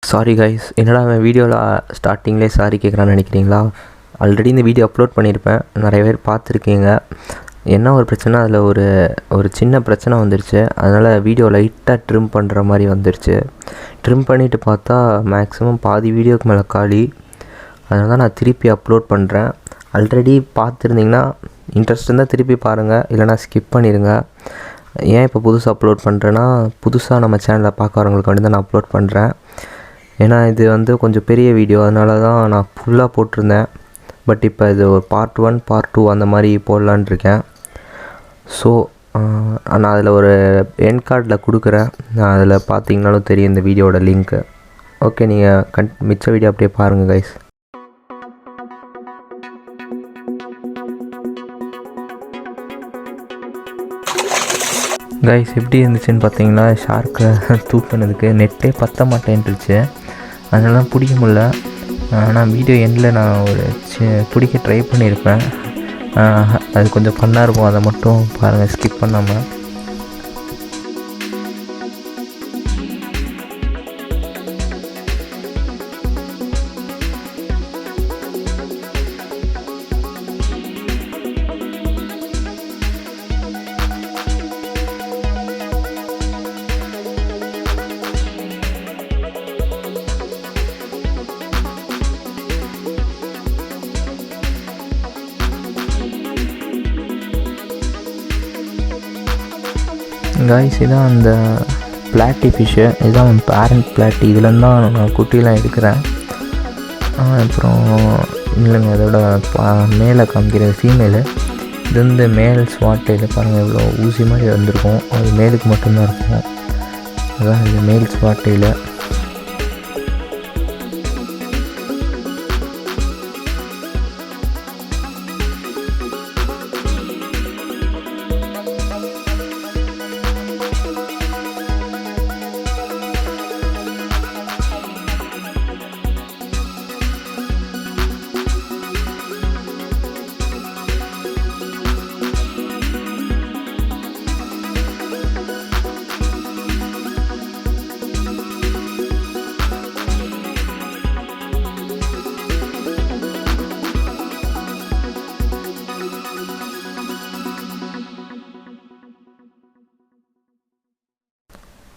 Sorry guys, என்னடா அவன் வீடியோவில் ஸ்டார்டிங்லேயே சாரி கேட்குறான்னு நினைக்கிறீங்களா? ஆல்ரெடி இந்த வீடியோ அப்லோட் பண்ணியிருப்பேன், நிறைய பேர் பார்த்துருக்கீங்க. என்ன ஒரு பிரச்சனை, அதில் ஒரு சின்ன பிரச்சனை வந்துருச்சு. அதனால் வீடியோ லைட்டாக ட்ரிம் பண்ணுற மாதிரி வந்துருச்சு. ட்ரிம் பண்ணிவிட்டு பார்த்தா மேக்ஸிமம் பாதி வீடியோக்கு மேலே காலி. அதனால தான் நான் திருப்பி அப்லோட் பண்ணுறேன். ஆல்ரெடி பார்த்துருந்தீங்கன்னா இன்ட்ரெஸ்ட் இருந்தால் திருப்பி பாருங்கள், இல்லைனா ஸ்கிப் பண்ணிடுங்க. ஏன் இப்போ புதுசாக அப்லோட் பண்ணுறேன்னா, புதுசாக நம்ம சேனலில் பார்க்க வரவங்களுக்கு வேண்டி தான் நான் அப்லோட் பண்ணுறேன். ஏன்னா இது கொஞ்சம் பெரிய வீடியோ, அதனால தான் நான் ஃபுல்லாக போட்டிருந்தேன். பட் இப்போ இது ஒரு பார்ட் 1 பார்ட் 2 அந்த மாதிரி போடலான் இருக்கேன். ஸோ நான் அதில் ஒரு எண்ட் கார்டில் கொடுக்குறேன், நான் அதில் பார்த்தீங்கனாலும் தெரியும் இந்த வீடியோட லிங்க்கு. ஓகே, நீங்கள் மிச்ச வீடியோ அப்படியே பாருங்கள் கைஸ். கைஸ் எப்படி இருந்துச்சுன்னு பார்த்தீங்களா? ஷார்க்கை தூக்குனதுக்கு நெட்டே பற்ற மாட்டேன்ருச்சு, அதனால பிடிக்க முடில. ஆனால் வீடியோ எண்டில் நான் பிடிக்க ட்ரை பண்ணியிருப்பேன். அது கொஞ்சம் ஃபன்னாக இருக்கும், அதை மட்டும் பாருங்கள் ஸ்கிப் பண்ணாமல். காய்ஸ், இதான் அந்த பிளாட்டி ஃபிஷ்ஷு, இதுதான் பேரண்ட் பிளாட்டி. இதுலேருந்து தான் நான் குட்டிலாம் எடுக்கிறேன். அப்புறம் இல்லைங்க, அதோட மேலே காமிக்கிறது ஃபீமேலு. இது வந்து மேல் ஸ்வாட்டையில் பாருங்கள், எவ்வளோ ஊசி மாதிரி வந்திருக்கும். அது மேலுக்கு மட்டும்தான் இருக்கும். அதுதான் இது மேல் ஸ்வாட்டையில்.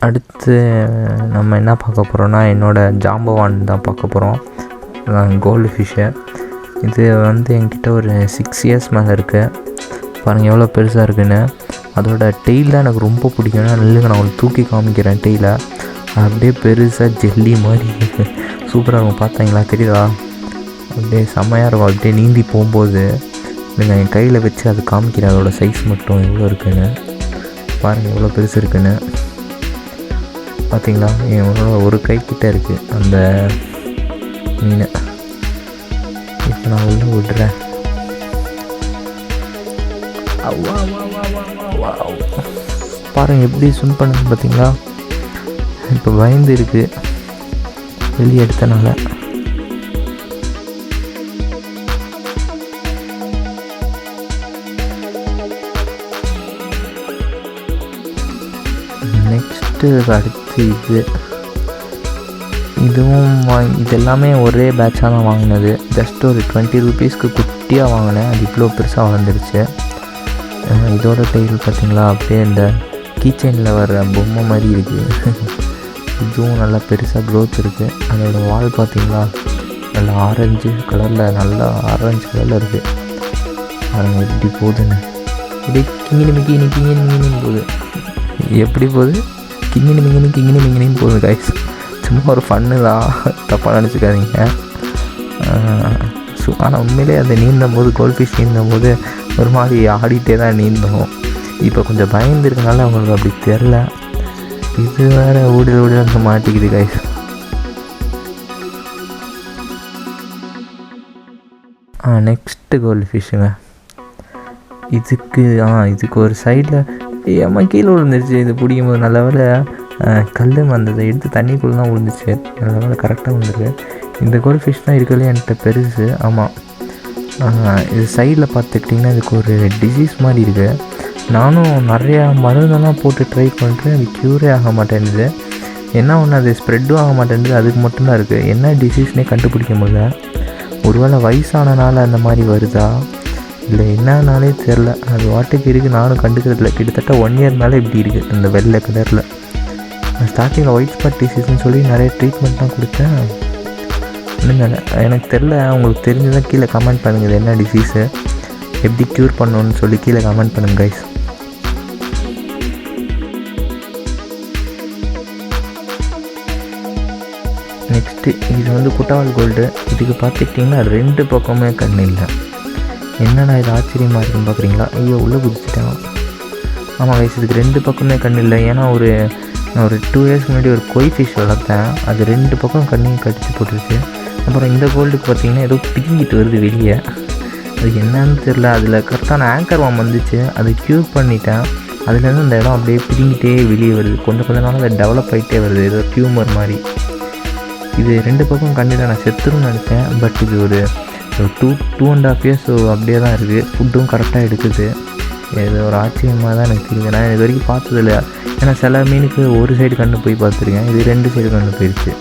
அடுத்து நம்ம என்ன பார்க்க போகிறோன்னா, என்னோடய ஜாம்பவான் தான் பார்க்க போகிறோம், கோல்டு ஃபிஷ்ஷு. இது வந்து என்கிட்ட ஒரு 6 இயர்ஸ் மேலே இருக்குது. பாருங்கள் எவ்வளோ பெருசாக இருக்குன்னு. அதோட டெய்ல் தான் எனக்கு ரொம்ப பிடிக்கும். நல்லுங்க, நான் உங்களுக்கு தூக்கி காமிக்கிறேன் டெய்லை. அப்படியே பெருசாக ஜெல்லி மாதிரி சூப்பராக இருக்கும். பார்த்தீங்களா, தெரியுதா? அப்படியே செம்மையாக இருக்கும். அப்படியே நீந்தி போகும்போது நீங்கள் என் கையில் வச்சு அது காமிக்கிறேன், அதோட சைஸ் மட்டும் எவ்வளோ இருக்குன்னு பாருங்கள், எவ்வளோ பெருசு இருக்குன்னு. பார்த்தீங்களா, என்னோட ஒரு கைக்கிட்ட இருக்குது அந்த மீனை. இப்போ நான் உள்ளே விடுறேன். பாருங்கள் எப்படி ஸ்விம் பண்ணுது பார்த்தீங்களா? இப்போ பயந்து இருக்குது வெளியே எடுத்தனால. நெக்ஸ்ட்டு அடுத்து இதுவும் இது எல்லாமே ஒரே பேட்சாக தான் வாங்கினது. ஜஸ்ட் ஒரு 20 ரூபீஸ்க்கு குட்டியாக வாங்கினேன். அது இவ்வளோ பெருசாக வளர்ந்துருச்சு. இதோட டெய்ல் பார்த்திங்களா, அப்படியே இந்த கீச்செயினில் வர்ற பொம்மை மாதிரி இருக்குது. இதுவும் நல்லா பெருசாக க்ரோத் இருக்குது. அதோடய வால் பார்த்திங்களா, நல்லா ஆரஞ்சு கலரில், நல்லா ஆரஞ்சு கலரில் இருக்குது. பாருங்கள் எப்படி போகுதுன்னு. இப்படி கிங்கினி போகுது. எப்படி போகுது? கிங்கினி போகுது கைஸ். சும்மா ஒரு ஃபன்னு தான், தப்பாக நினச்சிக்காதீங்க. ஆனால் உண்மையிலே அதை நீந்தும் போது, கோல்ட் ஃபிஷ் நீந்தும் போது ஒரு மாதிரி ஆடிட்டே தான் நீந்தோம். இப்போ கொஞ்சம் பயந்துருக்கனால அவங்களுக்கு அப்படி தெரில. இது வேறு ஊடில் வந்து மாட்டிக்குது கைஸ். Next gold ஃபிஷ்ஷுங்க. இதுக்கு ஒரு சைடில் ஏமா கீழே விழுந்துருச்சு. இது பிடிக்கும் போது நல்ல வேலை கல் வந்ததை எடுத்து தண்ணிக்குள்ளே தான் விழுந்துச்சு. நல்ல வேலை கரெக்டாக விழுந்துருக்கு. இந்த கோல்ட் ஃபிஷ் தான் இருக்கிறதுலே என்கிட்ட பெருசு. ஆமாம், இது சைடில் பார்த்துக்கிட்டிங்கன்னா இதுக்கு ஒரு டிசீஸ் மாதிரி இருக்குது. நானும் நிறையா மருந்தெல்லாம் போட்டு ட்ரை பண்ணுறேன், அது க்யூரே ஆக மாட்டேங்குது. என்ன ஒன்று அது ஸ்ப்ரெட்டும் ஆக மாட்டேங்குது, அதுக்கு மட்டும்தான் இருக்குது. என்ன டிசீஸ்னே கண்டுபிடிக்க முடியல. ஒருவேளை வயசானனால அந்த மாதிரி வருதா இல்லை என்னன்னாலே தெரில. அது வாட்டுக்கு இருக்குது, நானும் கண்டுக்கிறதில்ல. கிட்டத்தட்ட 1 இயர் மேலே இப்படி இருக்குது அந்த வெள்ளை கலரில். நான் ஸ்டார்டிங்கில் ஒயிட் ஸ்பாட் டிசீஸ்ன்னு சொல்லி நிறைய ட்ரீட்மெண்ட்லாம் கொடுத்தேன். இன்னும் எனக்கு தெரில. உங்களுக்கு தெரிஞ்சதான் கீழே கமெண்ட் பண்ணுங்கள். இது என்ன டிசீஸு, எப்படி க்யூர் பண்ணணுன்னு சொல்லி கீழே கமெண்ட் பண்ணுங்கள் கைஸ். நெக்ஸ்ட்டு இது வந்து குட்டவால் கோல்டு. இதுக்கு பார்த்துக்கிட்டிங்கன்னா 2 பக்கமே கண் இல்லை. என்னடா இது ஆச்சரியமாக இருக்குன்னு பார்க்குறீங்களா? ஐயோ உள்ளே குதிச்சிட்டேன். ஆமாம் கைஸ், இதுக்கு 2 பக்கமே கண் இல்லை. ஏன்னா ஒரு 2 இயர்ஸ்க்கு முன்னாடி ஒரு கொய் ஃபிஷ் வளர்த்தேன். அது 2 பக்கம் கண்ணையும் கடிச்சு போட்டுருச்சு. அப்புறம் இந்த கோல்டுக்கு பார்த்திங்கன்னா ஏதோ பிடிங்கிட்டு வருது வெளியே. அது என்னன்னு தெரில. அதில் கரெக்டான ஆங்கர் வாம் வந்துச்சு, அதை க்யூர் பண்ணிட்டேன். அதுலேருந்து அந்த இடம் அப்படியே பிடிங்கிட்டே வெளியே வருது. கொஞ்சம் நாள் அதை டெவலப் ஆகிட்டே வருது, ஏதோ டியூமர் மாதிரி. இது 2 பக்கம் கண்டிப்பாக நான் செத்துருன்னு நினச்சேன். பட் இது ஒரு 2.5 இயர்ஸ் அப்படியே தான் இருக்குது. ஃபுட்டும் கரெக்டாக எடுக்குது. இது ஒரு ஆச்சரியமாக தான் எனக்கு தெரியுது. நான் இது வரைக்கும் பார்த்ததில்ல. ஏன்னா சில மீனுக்கு ஒரு சைடு கண்ணு போய் பார்த்துருக்கேன், இது 2 சைடு கண்ணு போயிடுச்சு.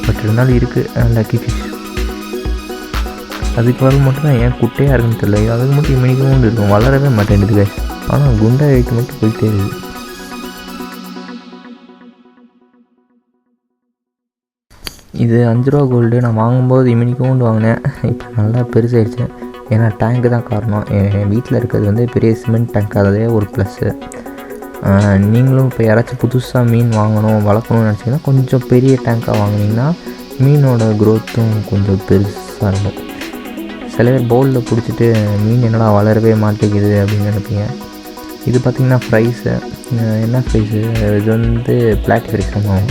பட் இருந்தாலும் இருக்குது லக்கி ஃபிஷ். அதுக்கு வர மட்டும் தான் ஏன் குட்டையாக இருக்குன்னு தெரியல. அதுக்கு மட்டும் இமனிக்கும் இருக்கும், வளரவே மாட்டேங்குது. ஆனால் குண்டா வெயிட் மட்டும் போயிட்டே இருக்குது. இது 5 ரூபா கோல்டு. நான் வாங்கும்போது இமனிக்கும் வாங்கினேன். இப்போ நல்லா பெருசாகிடுச்சு. ஏன்னா டேங்க்கு தான் காரணம். என் வீட்டில் இருக்கிறது வந்து பெரிய சிமெண்ட் டேங்க், அதே ஒரு ப்ளஸ்ஸு. நீங்களும் இப்போ யாராச்சும் புதுசாக மீன் வாங்கணும் வளர்க்கணும்னு நினச்சிங்கன்னா கொஞ்சம் பெரிய டேங்காக வாங்கினீங்கன்னா மீனோட க்ரோத்தும் கொஞ்சம் பெருசாக இருக்கும். சில பேர் பவுலில் பிடிச்சிட்டு மீன் என்னடா வளரவே மாட்டேங்குது அப்படின்னு நினைப்பீங்க. இது பார்த்திங்கன்னா ஃப்ரைஸு. என்ன ஃப்ரைஸு? இது வந்து பிளாட்டி ஃப்ரைஸ் தான்.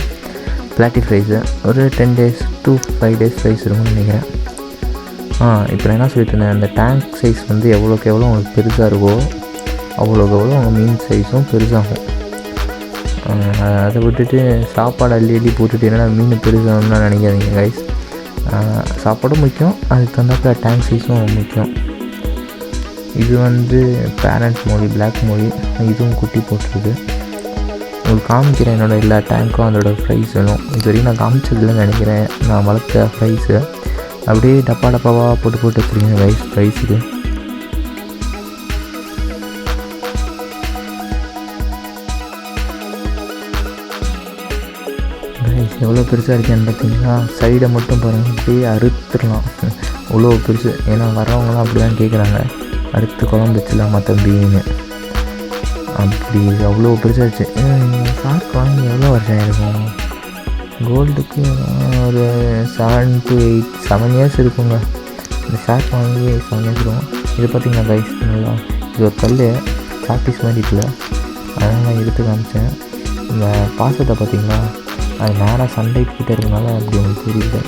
பிளாட்டி ஃப்ரைஸு ஒரு 10 days to 5 days ஃப்ரைஸ் இருக்கும்னு நினைக்கிறேன். இப்போ நான் என்ன சொல்லிட்டு இருந்தேன், அந்த டேங்க் சைஸ் வந்து எவ்வளோக்கு எவ்வளோ உங்களுக்கு பெருசாக இருக்கோ அவ்வளோக்கு எவ்வளோ அவங்க மீன் சைஸும் பெருசாகும். அதை விட்டுட்டு சாப்பாடு அள்ளி போட்டுட்டு என்னடா மீன் பெருசாகணும்னா நினைக்காதீங்க கைஸ். சாப்பாடும் முக்கியம், அதுக்கு தந்தாப்புல டேங்க் சைஸும் முக்கியம். இது வந்து பேரண்ட் மொழி, பிளாக் மொழி. இதுவும் குட்டி போட்டுருக்கு. உங்களுக்கு காமிக்கிறேன் என்னோடய எல்லா டேங்க்கும் அதோட ப்ரைஸ் வேணும். இது வரைக்கும் நான் காமிச்சதில்லைன்னு நினைக்கிறேன். நான் வளர்த்த ப்ரைஸு அப்படியே டப்பாவாக போட்டு வச்சுருக்கேன் ரைஸ் ப்ரைஸுக்கு. ரைஸ் எவ்வளோ பெருசாக இருக்கேன்னு பார்த்தீங்கன்னா சைடை மட்டும் பாருங்கள், அப்படியே அறுத்துடலாம். அவ்வளோ பெருசு. ஏன்னா வரவங்களாம் அப்படி தான் கேட்குறாங்க, அறுத்து குழம்பு வச்சுலாமா தம்பின்னு. அப்படி அவ்வளோ பெருசாகிடுச்சு. ஷார்க் வாங்கி எவ்வளோ வருஷம் இருக்கும்? கோல்டுக்கு ஒரு 7 to 7 years இருக்குங்க. இந்த ஷார்க் வாங்கி 7 years இருக்கும். இது பார்த்திங்கன்னா ரைஸ் நல்லா இது ஒரு கல் சாக்டிஸ் மாதிரி இருக்குல்ல, அதனால் நான் எடுத்து காமிச்சேன். இந்த பாசத்தை பார்த்திங்களா, அது நேராக சன்லைட் கிட்டே இருக்கனால அப்படி உங்களுக்கு தெரியுது.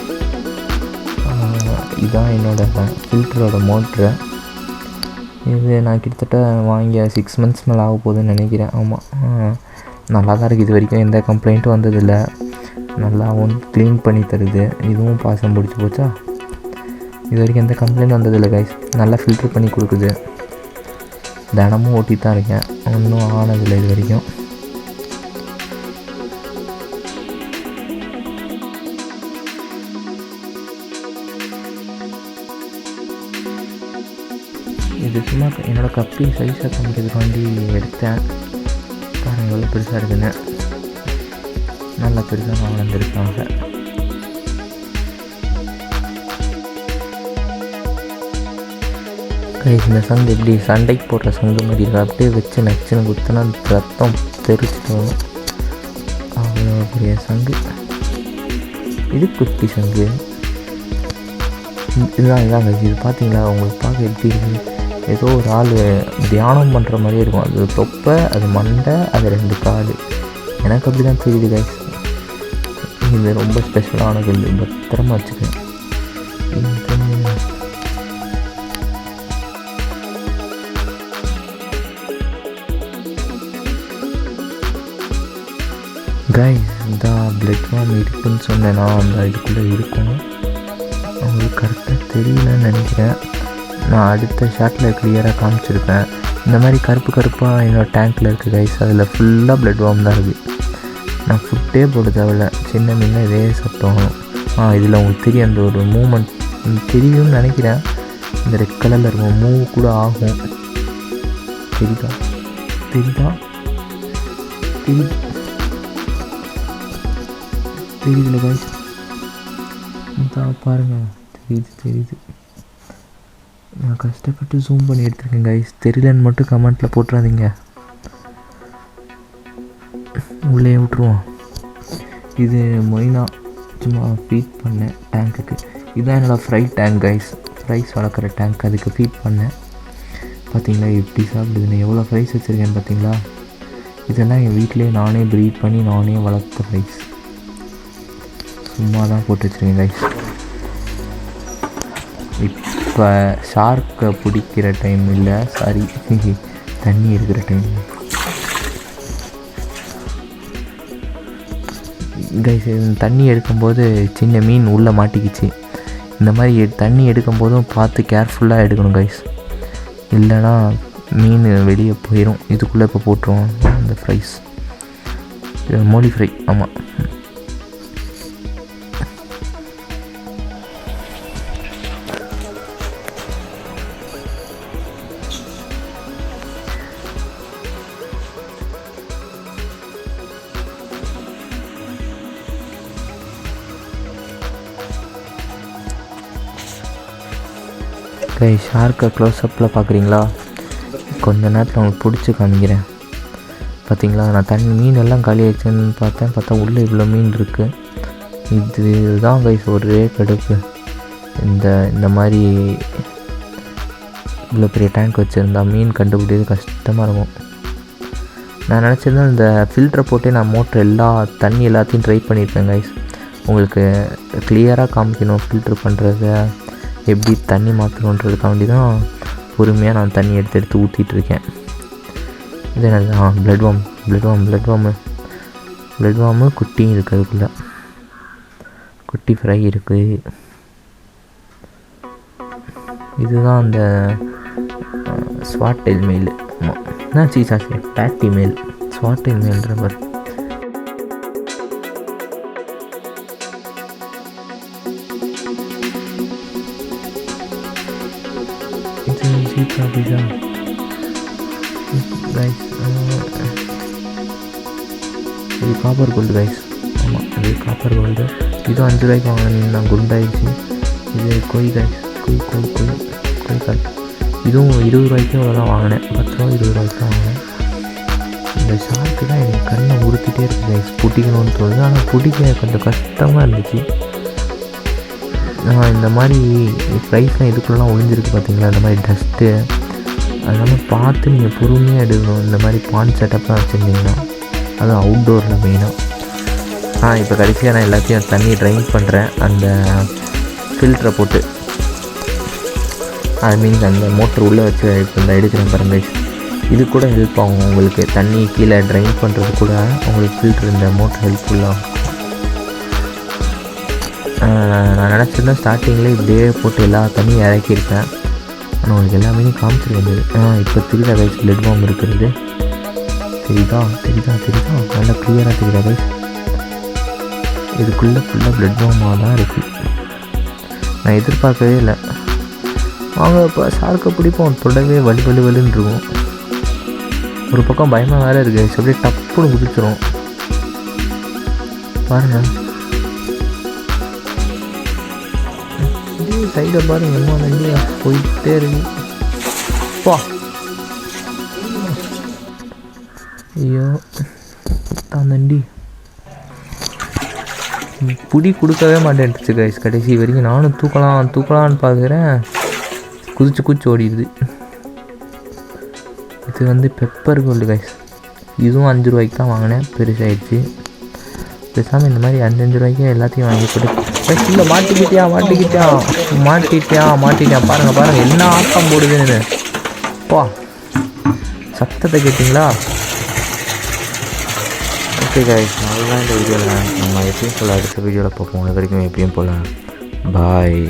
இதுதான் என்னோடய ஃபில்டரோட மோட்ரு. இது நான் கிட்டத்தட்ட வாங்கிய 6 months மேலே ஆக போகுதுன்னு நினைக்கிறேன். ஆமாம், நல்லா தான் இருக்குது. இது வரைக்கும் எந்த கம்ப்ளைண்ட்டும் வந்ததில்லை. நல்லா க்ளீன் பண்ணி தருது. இதுவும் பாசம் பிடிச்சி போச்சா. இது வரைக்கும் எந்த கம்ப்ளைண்ட் வந்ததில்லை கைஸ். நல்லா ஃபில்ட்ரு பண்ணி கொடுக்குது. தினமும் ஓட்டி தான் இருக்கேன், ஒன்றும் ஆனதில்லை இது வரைக்கும். இது சும்மா என்னோடய கப்பி சைஸாக காமிக்கிறதுக்காண்டி எடுத்தேன். பாருங்கள் எவ்வளோ பெருசாக இருக்குன்னு. நல்லா பெருசாக வளர்ந்துருக்காங்க. கைஸ் இந்த சங்கு எப்படி சண்டைக்கு போடுற சங்கு மாதிரி இருக்குது. அப்படியே வச்சு நச்சுன்னு குத்துனா ரத்தம் தெரிச்சுட்டு வரும். அவ்வளோ பெரிய சங்கு. இது குட்டி சங்கு. இதுதான் கைஸ். இது பார்த்தீங்களா, உங்களுக்கு பார்க்க எப்படி இருக்குது? ஏதோ ஒரு ஆள் தியானம் பண்ணுற மாதிரியே இருக்கும். அது தொப்பை, அது மண்டை, அது 2 கால். எனக்கு அப்படி தான் தெரியுது கைஸ். இது ரொம்ப ஸ்பெஷலானது. பத்திரமா வச்சுக்கேன். கைஸ் இந்த பிளட் வார்ம் இருக்குதுன்னு சொன்னேன்னா அந்த இதுக்குள்ளே இருக்கும். அவங்களுக்கு கரெக்டாக தெரியலன்னு நினைக்கிறேன். நான் அடுத்த ஷாட்டில் கிளியராக காமிச்சிருப்பேன். இந்த மாதிரி கருப்பாக என்னோடய டேங்க்கில் இருக்குது கைஸ். அதில் ஃபுல்லாக பிளட் வார்ம் தான் இருக்குது. நான் ஃபுட்டே போட தேவையில்ல, சின்ன மீன் இதே சாப்பிட்டோம். இதில் உங்களுக்கு தெரியும் அந்த ஒரு மூமெண்ட் தெரியும்னு நினைக்கிறேன். இந்த ரெட் கலரில் இருக்கும் மூவ் கூட ஆகும். தெரியுதா தெரியுதா தெரியுது தெரியுதுல கைஸ், பாருங்கள் தெரியுது. நான் கஷ்டப்பட்டு ஜூம் பண்ணி எடுத்துருக்கேன் கைஸ். தெரியலன்னு மட்டும் கமெண்ட்டில் போட்டுறாதீங்க. உள்ளே விட்ருவோம். இது மொய்னா சும்மா ஃபீட் பண்ணேன் டேங்க்குக்கு. இதுதான் என்னோடய ஃப்ரை டேங்க் கைஸ், ஃப்ரைஸ் வளர்க்குற டேங்க். அதுக்கு ஃபீட் பண்ணேன். பார்த்தீங்களா எப்படி சாப்பிடுதுன்னு, எவ்வளோ ஃப்ரைஸ் வச்சுருக்கேன்னு பார்த்தீங்களா. இதெல்லாம் என் வீட்டிலே நானே ப்ரீட் பண்ணி நானே வளர்த்த ஃப்ரைஸ். சும்மா தான் போட்டு வச்சுருக்கேன் கைஸ். இப்போ ஷார்க்கை பிடிக்கிற டைம் இல்லை, சாரி தண்ணி இருக்கிற டைம் கைஸ். தண்ணி எடுக்கும்போது சின்ன மீன் உள்ளே மாட்டிக்கிச்சு. இந்த மாதிரி தண்ணி எடுக்கும்போதும் பார்த்து கேர்ஃபுல்லாக எடுக்கணும் கைஸ், இல்லைனா மீன் வெளியே போயிடும். இதுக்குள்ளே இப்போ போட்டுருவோம் அந்த ஃப்ரைஸ், மோலி ஃப்ரை. ஆமாம், கைஸ் ஷார்க்கை க்ளோஸ்அப்பில் பார்க்குறீங்களா. கொஞ்ச நேரத்தில் உங்களுக்கு பிடிச்சி காமிக்கிறேன். பார்த்தீங்களா, நான் மீன் எல்லாம் காலி ஆயிடுச்சுன்னு பார்த்தா உள்ளே இவ்வளோ மீன் இருக்குது. இதுதான் கைஸ் ஒரே கடுப்பு. இந்த மாதிரி இவ்வளோ பெரிய டேங்க் வச்சுருந்தா மீன் கண்டுபிடிக்கிறது கஷ்டமாக இருக்கும். நான் நினச்சிருந்தேன் இந்த ஃபில்டரை போட்டு நான் மோட்ரு தண்ணி எல்லாத்தையும் ட்ரை பண்ணியிருக்கேன் கைஸ். உங்களுக்கு கிளியராக காமிக்கணும் ஃபில்ட்ரு பண்ணுறத, எப்படி தண்ணி மாற்றணுன்றதுக்காண்டி தான் பொறுமையாக நான் தண்ணி எடுத்து ஊற்றிட்டுருக்கேன். இது என்னது, பிளட் வார்மு குட்டியும் இருக்குது. அதுக்குள்ளே குட்டி ஃப்ரை இருக்குது. இதுதான் அந்த ஸ்வாட்டெயில் மெயில். ஆமாம், பேட்டி மெயில், ஸ்வாட்டெயில் மெயில்ன்ற மாதிரி. கைஸ் இது காப்பர் கோல்டு கைஸ். ஆமாம், இது காப்பர் கோல்டு. இதுவும் 5 ரூபாய்க்கு வாங்கினேன், நான் குண்டாயிடுச்சு. இது கொய் கைஸ், கொய் கால். இதுவும் 20 ரூபாய்க்கு அவ்வளோதான் வாங்கினேன். 10 ரூபா 20 ரூபாய்க்கு தான் வாங்கினேன். இந்த ஷார்க்கு தான் எனக்கு கண்ணை உறுத்திட்டே இருக்குது கைஸ், பிடிக்கணும்னு தோணுது. ஆனால் பிடிக்க கொஞ்சம் கஷ்டமாக இருந்துச்சு. இந்த மாதிரி ஃப்ரைஸ்லாம் இதுக்குள்ளலாம் ஒழிஞ்சிருக்கு பார்த்தீங்களா, இந்த மாதிரி டஸ்ட்டு. அதனால் பார்த்து நீங்கள் பொறுமையாக எடுக்கணும். இந்த மாதிரி பான் செட்டப்லாம் வச்சுருந்தீங்கன்னா, அதுவும் அவுட்டோரில் மெயினாக. இப்போ கடைசியாக நான் எல்லாத்தையும் தண்ணி ட்ரைன் பண்ணுறேன் அந்த ஃபில்டரை போட்டு. அது மீன்ஸ் அந்த மோட்ரு உள்ளே வச்சு இப்போ இந்த எடுக்கிறேன் பாருங்க. இது கூட ஹெல்ப் ஆகும் உங்களுக்கு, தண்ணி கீழே ட்ரைன் பண்ணுறது கூட உங்களுக்கு ஃபில்ட்ரு இந்த மோட்ரு ஹெல்ப்ஃபுல்லாக. நான் நினச்சிருந்தேன் ஸ்டார்டிங்கில் இப்படியே போட்டு எல்லா தண்ணியும் இறக்கியிருப்பேன். ஆனால் உங்களுக்கு எல்லா மீனும் காமிச்சிருந்தது. இப்போ தெரியுதா கைஸ் பிளட் வார்ம் இருக்கிறது? தெரியுதா நல்லா க்ளியராக தெரியுதா கைஸ்? இதுக்குள்ளே ஃபுல்லாக பிளட் வார்மாக தான் இருக்குது. நான் எதிர்பார்க்கவே இல்லை. வாங்க இப்போ ஷார்க்கை பிடிப்போம். தொடவே வலுன்னு இருக்கும். ஒரு பக்கம் பயமாக வேறு இருக்குது, அப்படியே டப்புன்னு குதிச்சிரும் பாருங்கள். சைடை பாருங்க, என்ன வண்டியா போயிட்டே இருக்கு. பா ஐயோ தாண்டி புடி கொடுக்கவே மாட்டேன்ட்டுச்சு கைஸ். கடைசி வரைக்கும் நானும் தூக்கலான்னு பார்க்குறேன், குதிச்சு ஓடிடுது. இது பெப்பர் கோல்டு கைஸ். இதுவும் 5 ரூபாய்க்கு தான் வாங்கினேன், பெருசாகிடுச்சு. பேசாமல் இந்த மாதிரி 5 ரூபாய்க்கு எல்லாத்தையும் வாங்கி போட்டு இல்லை மாட்டிக்கிட்டியா பாருங்கள் என்ன ஆட்டம் போடுதுன்னு. பா சத்தத்தை கேட்டிங்களா? ஓகே கைஸ், நல்லா இந்த வீடியோவில் நம்ம எப்பயும் போல் அடுத்த வீடியோவில் பார்ப்போம். அது வரைக்கும் எப்பயும் போல் பாய்.